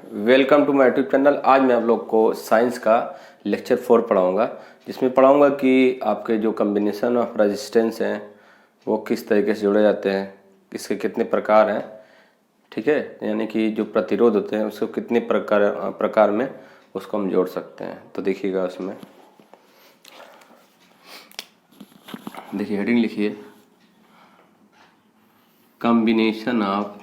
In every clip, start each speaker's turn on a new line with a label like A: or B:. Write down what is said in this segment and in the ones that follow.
A: Welcome to my YouTube channel. आज मैं आप लोग को साइंस का लेक्चर 4 पढ़ाऊंगा, जिसमें पढ़ाऊंगा कि आपके जो कम्बिनेशन ऑफ रेजिस्टेंस हैं वो किस तरीके से जोड़े जाते हैं, इसके कितने प्रकार हैं, ठीक है। यानी कि जो प्रतिरोध होते हैं उसको कितने प्रकार में उसको हम जोड़ सकते हैं। तो देखिएगा, उसमें देखिए हेडिंग लिखिए, कॉम्बिनेशन ऑफ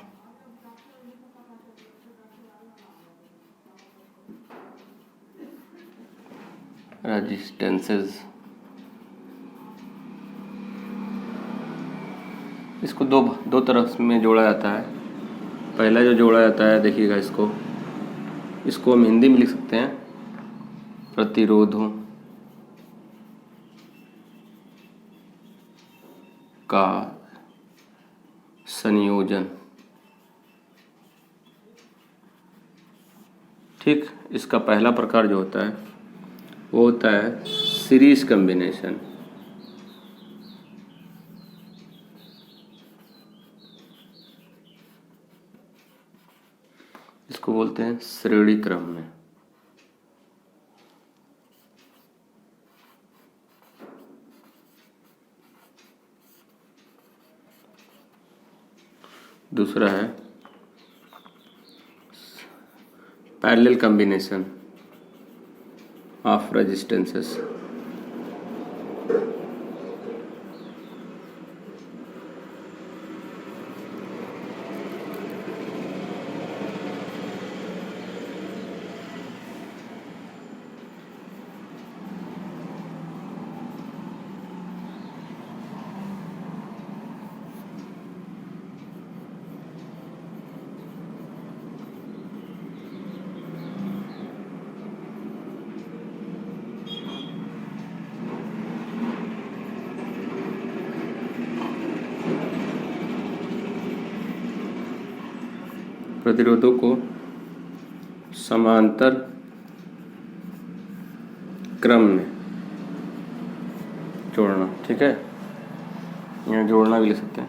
A: रेजिस्टेंसेस। इसको दो तरह में जोड़ा जाता है। पहला जो जोड़ा जाता है, देखिएगा, इसको हम हिंदी में लिख सकते हैं प्रतिरोधों का संयोजन। ठीक, इसका पहला प्रकार जो होता है वो होता है सीरीज कॉम्बिनेशन। इसको बोलते हैं श्रेणी क्रम में। दूसरा है पैरेलल कॉम्बिनेशन ऑफ रेजिस्टेंसेस। प्रतिरोधों को समांतर क्रम में जोड़ना, ठीक है। यहाँ जोड़ना भी लिख सकते हैं,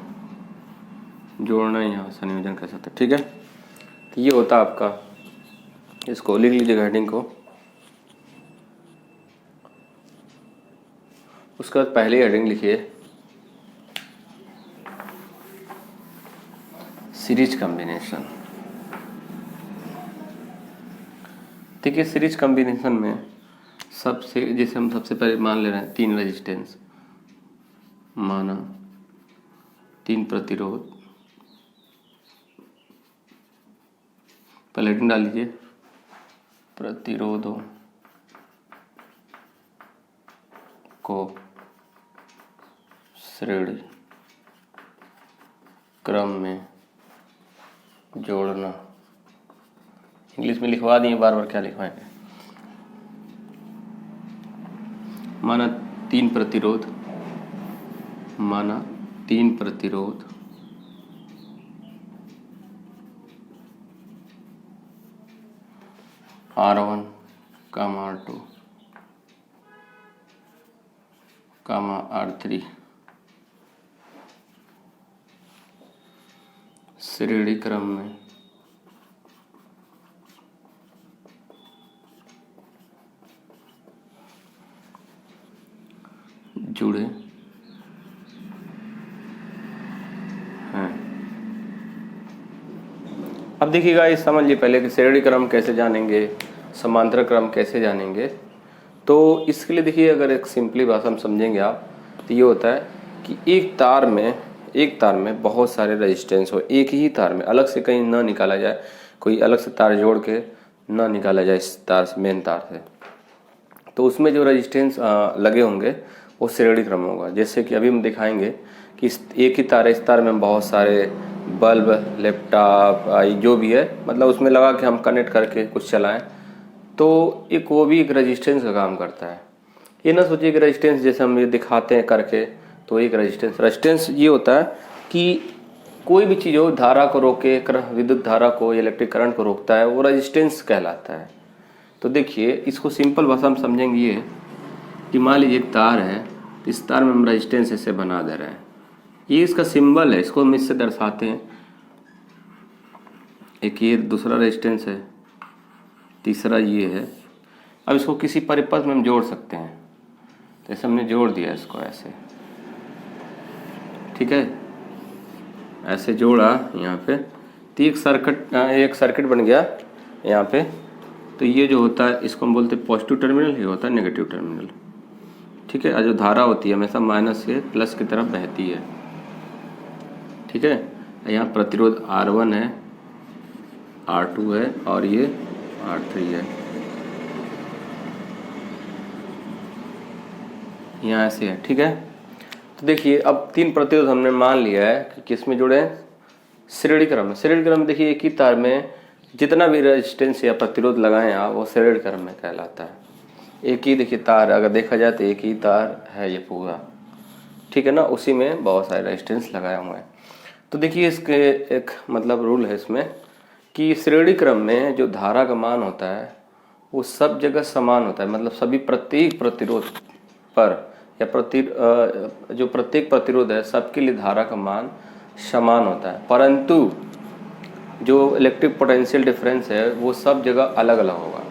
A: जोड़ना यहाँ संयोजन कह सकते हैं, ठीक है। तो ये होता है आपका, इसको लिख लीजिएगा हेडिंग को। उसके बाद पहली हेडिंग लिखिए सीरीज कॉम्बिनेशन। देखिए, सीरीज कॉम्बिनेशन में जैसे हम सबसे पहले मान ले रहे हैं 3 रेजिस्टेंस, माना 3 प्रतिरोध। पहले हेडिंग डाल लीजिए प्रतिरोधों को श्रेणी क्रम में जोड़ना। इंग्लिश में लिखवा दिए, बार बार क्या लिखवाएंगे। माना 3 प्रतिरोध, R1, R2, R3 श्रेणी क्रम में जुड़े हैं। अब देखिएगा, ये समझ लीजिए पहले कि श्रेणी क्रम कैसे जानेंगे, समांतर क्रम कैसे जानेंगे। तो इसके लिए देखिए, अगर एक सिंपली भाषा में समझेंगे आप, तो ये होता है कि एक तार में बहुत सारे रेजिस्टेंस हो, एक ही तार में, अलग से कहीं ना निकाला जाए, कोई अलग से तार जोड़ के ना निकाला जाए इस तार से, मेन तार से। तो उसमें जो रेजिस्टेंस लगे होंगे वो श्रेणी क्रम होगा। जैसे कि अभी हम दिखाएंगे कि एक ही तार है, इस तार में बहुत सारे बल्ब, लैपटॉप, जो भी है, मतलब उसमें लगा के हम कनेक्ट करके कुछ चलाएं, तो वो भी एक रेजिस्टेंस का काम करता है। ये ना सोचिए कि रेजिस्टेंस जैसे हम ये दिखाते हैं करके तो एक रेजिस्टेंस ये होता है कि कोई भी चीज़ हो, धारा को रोके, विद्युत धारा को, इलेक्ट्रिक करंट को रोकता है, वो रेजिस्टेंस कहलाता है। तो देखिए, इसको सिंपल भाषा में समझेंगे ये कि मान लीजिए एक तार है, तो इस तार में हम रेजिस्टेंस ऐसे बना दे रहे हैं, ये इसका सिंबल है, इसको हम इससे दर्शाते हैं। एक ये दूसरा रेजिस्टेंस है, तीसरा ये है। अब इसको किसी परिपथ में हम जोड़ सकते हैं, तो ऐसे हमने जोड़ दिया इसको ऐसे, ठीक है, ऐसे जोड़ा यहाँ पे, तो एक सर्किट बन गया यहाँ पे। तो ये जो होता है इसको हम बोलते हैं पॉजिटिव टर्मिनल, ये होता है नेगेटिव टर्मिनल, ठीक है। और जो धारा होती है हमेशा माइनस से प्लस की तरफ बहती है, ठीक है। यहाँ प्रतिरोध R1 है, R2 है और ये R3 है, यहाँ ऐसे है, ठीक है। तो देखिए अब 3 प्रतिरोध हमने मान लिया है कि किस में जुड़े हैं, श्रेणी क्रम में। श्रेणी क्रम में देखिए एक ही तार में जितना भी रेजिस्टेंस या प्रतिरोध लगाएं आप, वो श्रेणी क्रम में कहलाता है। एक ही देखिए तार अगर देखा जाए तो एक ही तार है ये पूरा, ठीक है ना, उसी में बहुत सारे रेजिस्टेंस लगाए हुए हैं। तो देखिए इसके एक मतलब रूल है इसमें कि श्रेणी क्रम में जो धारा का मान होता है वो सब जगह समान होता है, मतलब सभी प्रत्येक प्रतिरोध पर या जो प्रत्येक प्रतिरोध है सबके लिए धारा का मान समान होता है, परंतु जो इलेक्ट्रिक पोटेंशियल डिफरेंस है वो सब जगह अलग अलग होगा।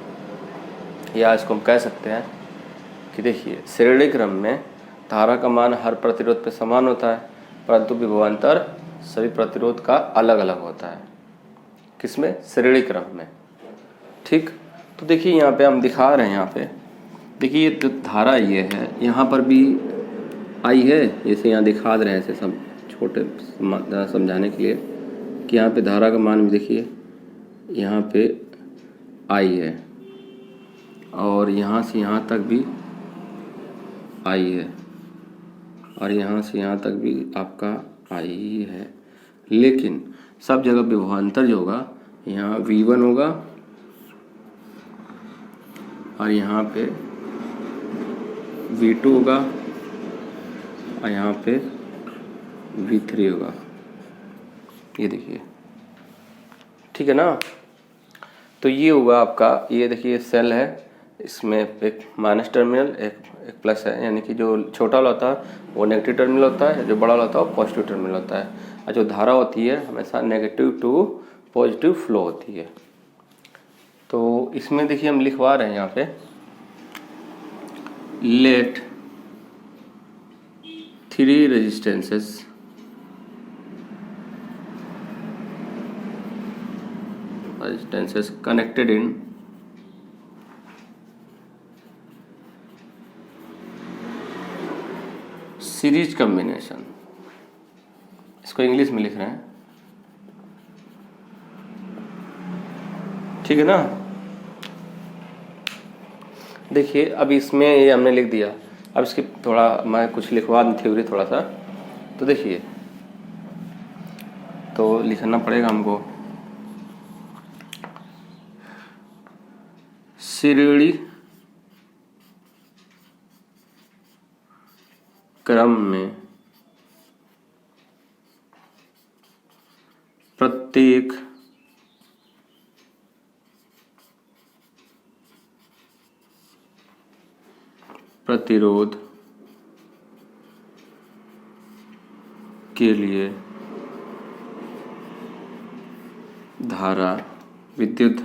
A: या इसको हम कह सकते हैं कि देखिए श्रेणी क्रम में धारा का मान हर प्रतिरोध पे समान होता है, परंतु विभवांतर सभी प्रतिरोध का अलग अलग होता है। किसमें? श्रेणी क्रम में, ठीक। तो देखिए यहाँ पे हम दिखा रहे हैं, यहाँ पे देखिए ये जो धारा ये है यहाँ पर भी आई है, जैसे यहाँ दिखा रहे हैं ऐसे सब छोटे समझाने के लिए कि यहाँ पे धारा का मान भी देखिए यहाँ पे आई है और यहाँ से यहाँ तक भी आई है और यहाँ से यहाँ तक भी आपका आई ही है, लेकिन सब जगह विभवांतर जो होगा यहाँ V1 होगा और यहाँ पे V2 होगा और यहाँ पे V3 होगा, ये देखिए, ठीक है ना। तो ये होगा आपका, ये देखिए सेल है, इसमें एक माइनस टर्मिनल एक प्लस है, यानी कि जो छोटा वाला होता है वो नेगेटिव टर्मिनल होता है, जो बड़ा वाला होता है वो पॉजिटिव टर्मिनल होता है। और जो धारा होती है हमेशा नेगेटिव टू पॉजिटिव फ्लो होती है। तो इसमें देखिए हम लिखवा रहे हैं यहाँ पे, let 3 resistances connected in series combination. इसको इंग्लिश में लिख रहे हैं, ठीक है ना। देखिए अब इसमें ये हमने लिख दिया, अब इसकी थोड़ा मैं कुछ लिखवा दूँ थ्योरी थोड़ा सा। तो देखिए तो लिखना पड़ेगा हमको, श्रेणी क्रम में प्रत्येक प्रतिरोध के लिए धारा, विद्युत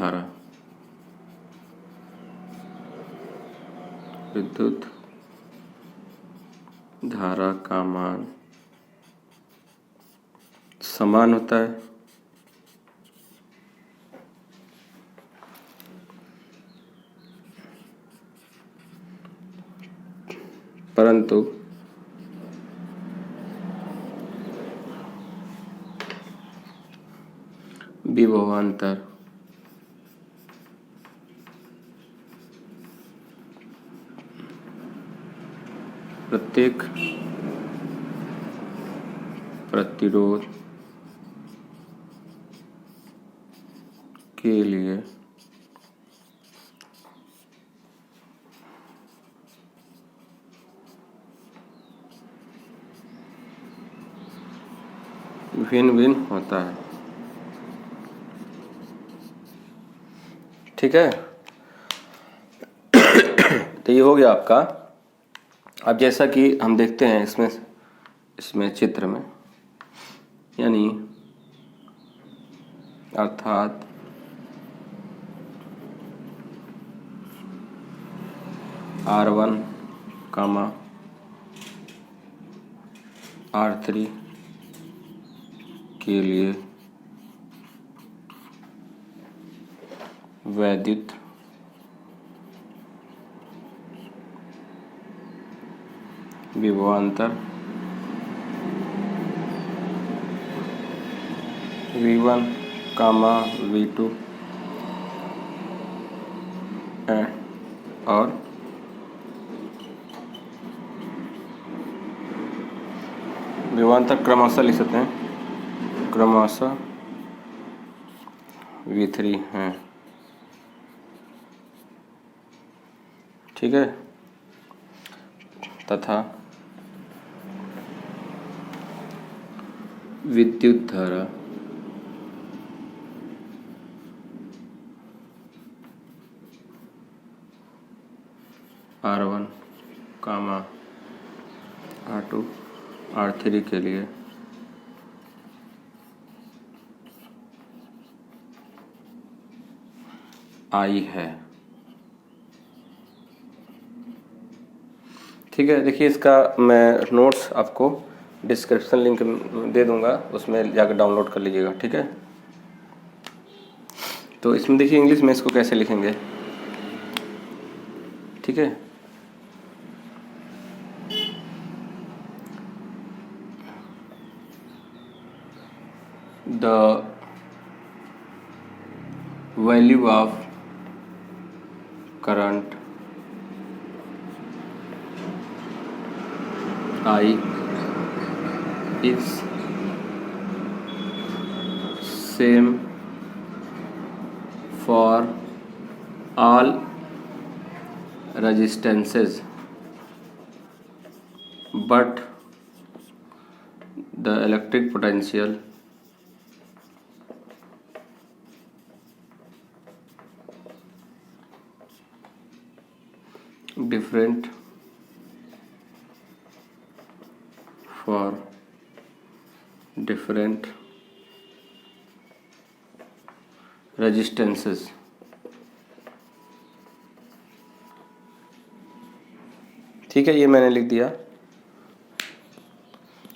A: धारा का मान समान होता है, परंतु विभवांतर प्रत्येक प्रतिरोध के लिए भिन्न भिन्न होता है, ठीक है। तो ये हो गया आपका। अब जैसा कि हम देखते हैं इसमें चित्र में, यानी अर्थात R1 कामा R3 के लिए वैद्युत विभवांतर V1 कामा V2 और विभवांतर क्रमशः लिख सकते हैं, क्रमशः V3 हैं। ठीक है, तथा विद्युत धारा R1 कामा R2 R3 के लिए I है। ठीक है, देखिए इसका मैं नोट्स आपको डिस्क्रिप्शन लिंक दे दूंगा, उसमें जाकर डाउनलोड कर लीजिएगा। ठीक है, तो इसमें देखिए इंग्लिश में इसको कैसे लिखेंगे। ठीक है, the value of current I is same for all resistances, but the electric potential different for different resistances। ठीक है, ये मैंने लिख दिया।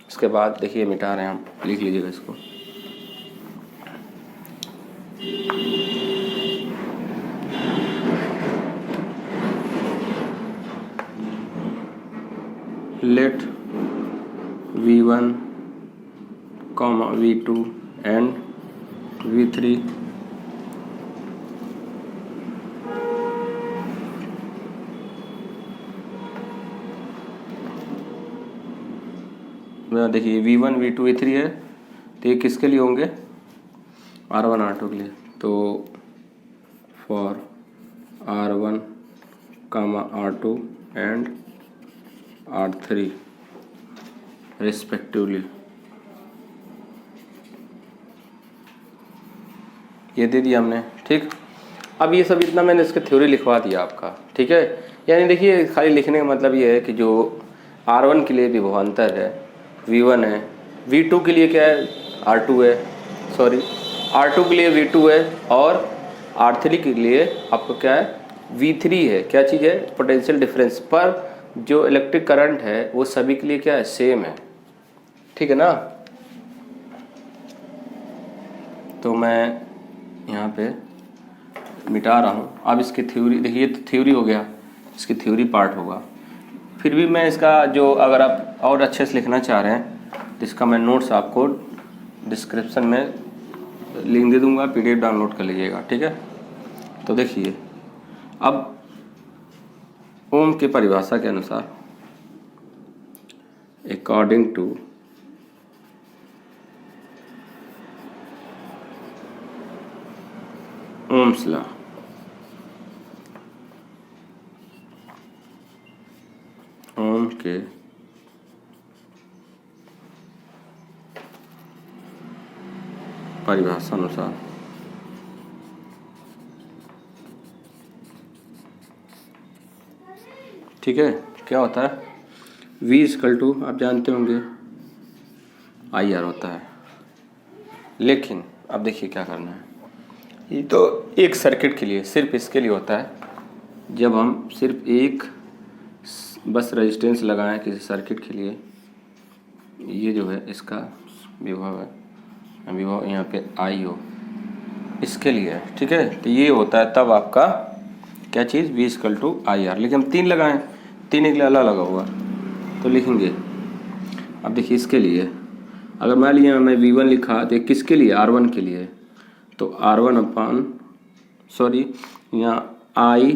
A: उसके बाद देखिए मिटा रहे हैं हम, लिख लीजिएगा इसको। Late V1 comma V2 and V3 देखिए V1 V2 V3 है, तो ये किसके लिए होंगे? R1 R2 के लिए। तो for R1 comma R2 and R3 respectively, ये दे दिया हमने। ठीक, अब ये सब इतना मैंने इसके थ्योरी लिखवा दिया आपका। ठीक है, यानी देखिए खाली लिखने का मतलब ये है कि जो R1 के लिए विभवांतर है V1 है, V2 के लिए क्या है R2 है, सॉरी R2 के लिए V2 है, और R3 के लिए आपको क्या है V3 है। क्या चीज़ है? Potential difference. पर जो इलेक्ट्रिक करंट है वो सभी के लिए क्या है? सेम है। ठीक है ना। तो मैं यहाँ पे मिटा रहा हूँ। अब इसकी थ्योरी देखिए, तो थ्योरी हो गया, इसकी थ्योरी पार्ट होगा। फिर भी मैं इसका जो, अगर आप और अच्छे से लिखना चाह रहे हैं तो इसका मैं नोट्स आपको डिस्क्रिप्शन में लिंक दे दूँगा, PDF डाउनलोड कर लीजिएगा। ठीक है, तो देखिए अब ओम की परिभाषा के अनुसार अकॉर्डिंग टू ओम्स लॉ, ओम के परिभाषा अनुसार ठीक है क्या होता है? V इक्वल टू आप जानते होंगे IR होता है। लेकिन अब देखिए क्या करना है, ये तो एक सर्किट के लिए, सिर्फ इसके लिए होता है जब हम सिर्फ एक बस रेजिस्टेंस लगाएं किसी सर्किट के लिए, ये जो है इसका विभव है, विभव यहाँ पे आई हो, इसके लिए है, ठीक है। तो ये होता है तब आपका क्या चीज़, V equal to I R. लेकिन हम 3 लगाएं, 3 के लिए अलग लगा होगा, तो लिखेंगे। अब देखिए इसके लिए अगर मान लिया मैं V1 लिखा तो किसके लिए, R1 के लिए, तो R1 अपान सॉरी यहाँ I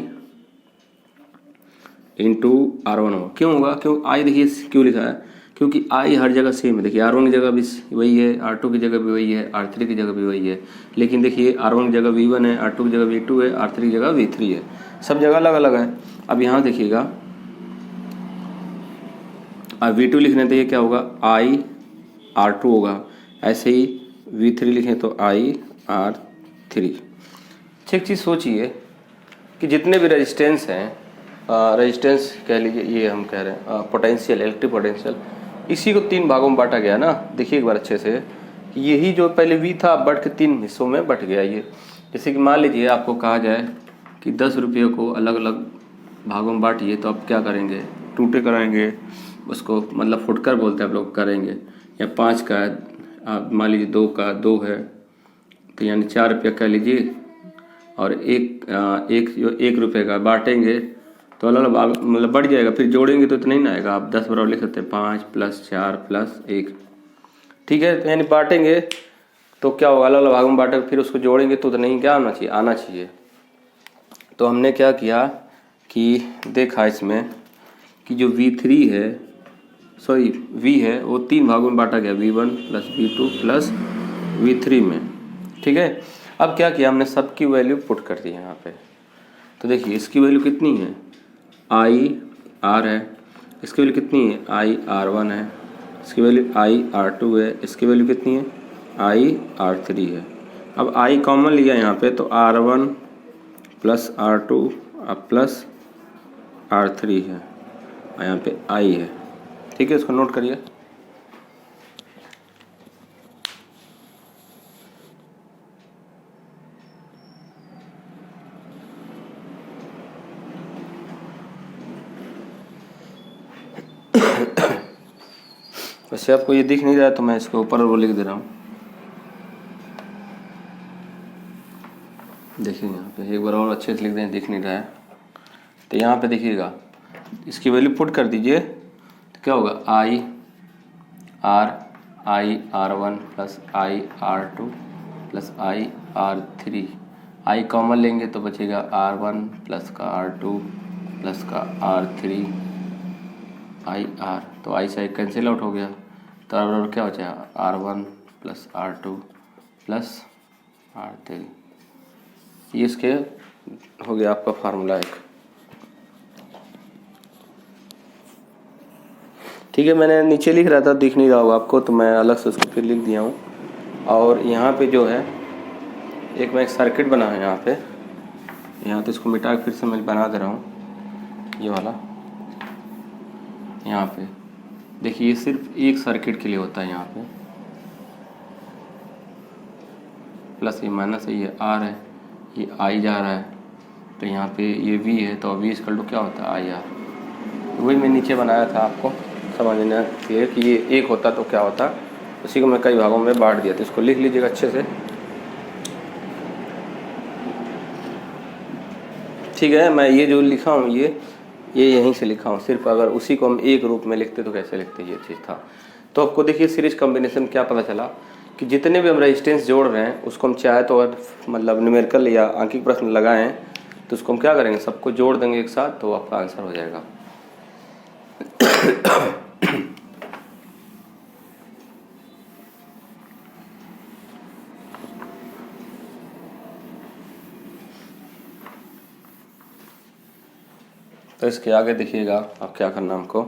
A: इंटू R1 होगा। क्यों होगा, क्यों I देखिए क्यों लिखा है, क्योंकि I हर जगह सेम है। देखिए R1 की जगह भी वही है, R2 की जगह भी वही है, R3 की जगह भी वही है। लेकिन देखिए R1 की जगह V1 है, R2 की जगह V2 है, R3 की जगह V3 है, सब जगह अलग अलग है। अब यहाँ देखिएगा अब V2 लिखने तो ये क्या होगा, I R2 होगा। ऐसे ही V3 लिखें तो I R3। एक चीज़ सोचिए कि जितने भी रेजिस्टेंस हैं, रेजिस्टेंस कह लीजिए, ये हम कह रहे हैं पोटेंशियल, इलेक्ट्रिक पोटेंशियल, इसी को 3 भागों में बांटा गया ना। देखिए एक बार अच्छे से कि यही जो पहले V था बढ़ के 3 हिस्सों में बट गया ये। जैसे कि मान लीजिए आपको कहा जाए कि 10 रुपये को अलग अलग भागों में बांटिए, तो आप क्या करेंगे, टूटे कराएंगे उसको, मतलब फुटकर बोलते हैं आप लोग, करेंगे। या 5 का है, आप मान लीजिए 2 का 2 है, तो यानी 4 रुपया कह लीजिए, और एक रुपये का बांटेंगे तो अलग अलग मतलब बढ़ जाएगा। फिर जोड़ेंगे तो इतना ही ना आएगा, आप 10 बराबर लिख सकते हैं, 5 + 4 + 1, ठीक है। तो यानी बांटेंगे तो क्या होगा, अलग अलग भागों में बांटेंगे, फिर उसको जोड़ेंगे तो उतना ही क्या आना चाहिए, आना चाहिए। तो हमने क्या किया कि देखा इसमें कि जो V3 है, सॉरी V है, वो 3 भागों में बांटा गया, V1 + V2 + V3 में, ठीक है। अब क्या किया हमने, सबकी वैल्यू पुट कर दी यहाँ पे। तो देखिए इसकी वैल्यू कितनी है, I R है, इसकी वैल्यू कितनी है, I R1 है, इसकी वैल्यू I R2 है, इसकी वैल्यू कितनी है, I R3 है। अब I कॉमन लिया यहाँ पे, तो R1 + R2 + R3 है, और यहाँ पे I है, ठीक है। इसको नोट करिए। वैसे आपको ये दिख नहीं रहा है तो मैं इसको ऊपर वो लिख दे रहा हूँ। देखिए यहाँ पे एक बार और अच्छे से लिख दें, दिख नहीं रहा है तो यहाँ पे देखिएगा, इसकी वैल्यू पुट कर दीजिए तो क्या होगा, I R1 + I R2 + I R3। I common लेंगे तो बचेगा R1 + का R2 + का R3 I R, तो I से कैंसिल आउट हो गया, तो बराबर क्या बचा, R1 + R2 + R3। ये इसके हो गया आपका फार्मूला एक, ठीक है। मैंने नीचे लिख रहा था, दिख नहीं रहा होगा आपको, तो मैं अलग से उसको फिर लिख दिया हूँ। और यहाँ पे जो है एक मैं एक सर्किट बना है यहाँ पे, यहाँ तो इसको मिटा के फिर से मैं बना दे रहा हूँ, ये वाला। यहाँ पे देखिए ये सिर्फ एक सर्किट के लिए होता है, यहाँ पे प्लस ये माइनस है, ये R है, ये I जा रहा है, तो यहाँ पे ये V है, तो V इक्वल टू क्या होता है, IR। तो वही मैं नीचे बनाया था आपको समझने के लिए कि ये एक होता तो क्या होता, उसी को मैं कई भागों में बांट दिया। तो इसको लिख लीजिएगा अच्छे से, ठीक है। मैं ये जो लिखा हूँ ये यहीं से लिखा हूँ, सिर्फ अगर उसी को हम एक रूप में लिखते तो कैसे लिखते, ये चीज़ था। तो आपको देखिए सीरीज कॉम्बिनेशन क्या पता चला कि जितने भी हम रेजिस्टेंस जोड़ रहे हैं उसको हम चाहे तो मतलब न्यूमेरिकल या आंकिक प्रश्न लगाएं तो उसको हम क्या करेंगे, सबको जोड़ देंगे एक साथ, तो आपका आंसर हो जाएगा। तो इसके आगे देखिएगा आप क्या करना हमको,